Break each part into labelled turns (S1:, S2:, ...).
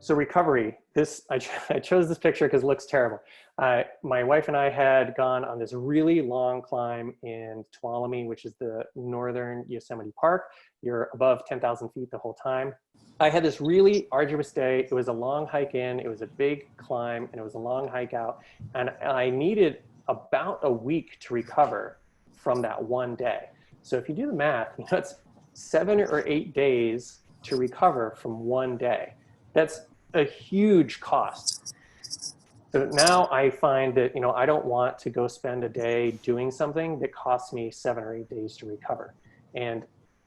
S1: So recovery, I chose this picture because it looks terrible. My wife and I had gone on this really long climb in Tuolumne, which is the northern Yosemite Park. You're above 10,000 feet the whole time. I had this really arduous day. It was a long hike in, it was a big climb, and it was a long hike out. And I needed about a week to recover from that one day. So if you do the math, that's 7 or 8 days to recover from one day. That's a huge cost. So now I find that, I don't want to go spend a day doing something that costs me 7 or 8 days to recover. And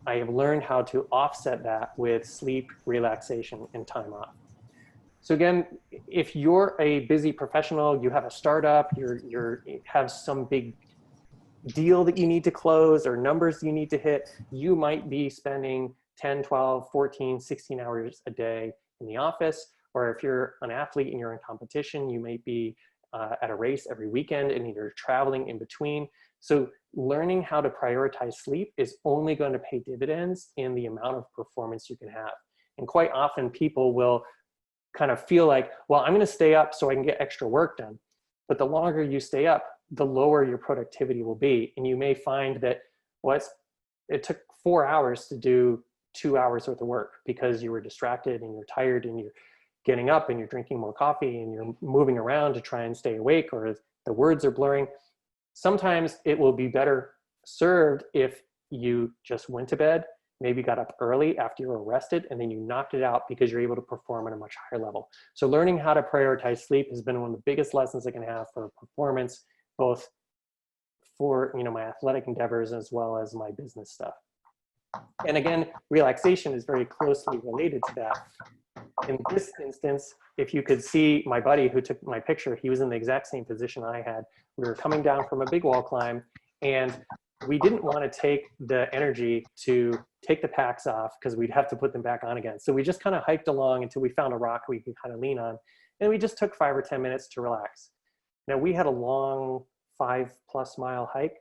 S1: I have learned how to offset that with sleep, relaxation, and time off. So again, if you're a busy professional, you have a startup, you have some big deal that you need to close or numbers you need to hit, you might be spending 10, 12, 14, 16 hours a day in the office. Or if you're an athlete and you're in competition, you might be at a race every weekend and you're traveling in between. So learning how to prioritize sleep is only going to pay dividends in the amount of performance you can have. And quite often people will kind of feel like, well, I'm going to stay up so I can get extra work done. But the longer you stay up, the lower your productivity will be. And you may find that, well, it took 4 hours to do 2 hours worth of work because you were distracted and you're tired and you're getting up and you're drinking more coffee and you're moving around to try and stay awake, or the words are blurring. Sometimes it will be better served if you just went to bed, maybe got up early after you were rested, and then you knocked it out because you're able to perform at a much higher level. So learning how to prioritize sleep has been one of the biggest lessons I can have for performance, both for my athletic endeavors as well as my business stuff. And again, relaxation is very closely related to that. In this instance, if you could see my buddy who took my picture, he was in the exact same position I had. We were coming down from a big wall climb, and we didn't want to take the energy to take the packs off because we'd have to put them back on again. So we just kind of hiked along until we found a rock we could kind of lean on. And we just took 5 or 10 minutes to relax. Now we had a long 5+ mile hike,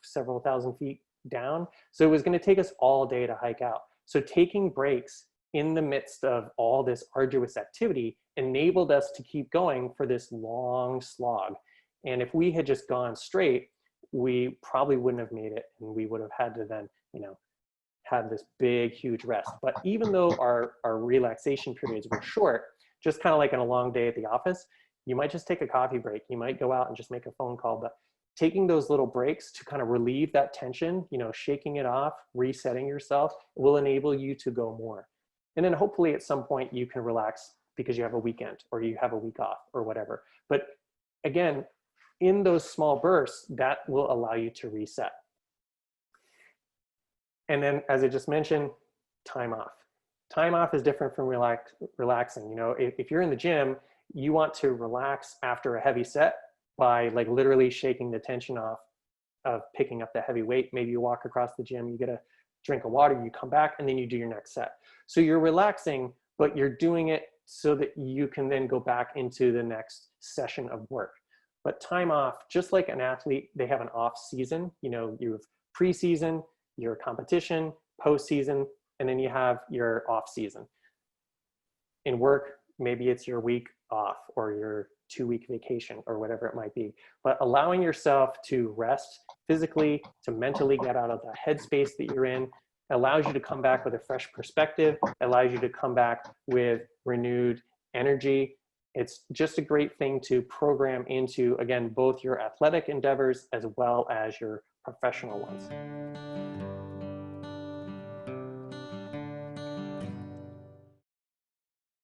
S1: several thousand feet down. So it was going to take us all day to hike out. So taking breaks in the midst of all this arduous activity enabled us to keep going for this long slog. And if we had just gone straight, we probably wouldn't have made it, and we would have had to then, have this big, huge rest. But even though our relaxation periods were short, just kind of like in a long day at the office, you might just take a coffee break. You might go out and just make a phone call, but taking those little breaks to kind of relieve that tension, shaking it off, resetting yourself will enable you to go more. And then hopefully at some point you can relax because you have a weekend or you have a week off or whatever. But again, in those small bursts, that will allow you to reset. And then, as I just mentioned, time off. Time off is different from relaxing. If you're in the gym, you want to relax after a heavy set by literally shaking the tension off of picking up the heavy weight. Maybe you walk across the gym, you get a drink of water, you come back, and then you do your next set. So you're relaxing, but you're doing it so that you can then go back into the next session of work. But time off, just like an athlete, they have an off season. You have preseason, your competition, postseason, and then you have your off season. In work, maybe it's your week off or your 2-week vacation or whatever it might be. But allowing yourself to rest physically, to mentally get out of the headspace that you're in, allows you to come back with a fresh perspective, allows you to come back with renewed energy. It's just a great thing to program into, again, both your athletic endeavors as well as your professional ones.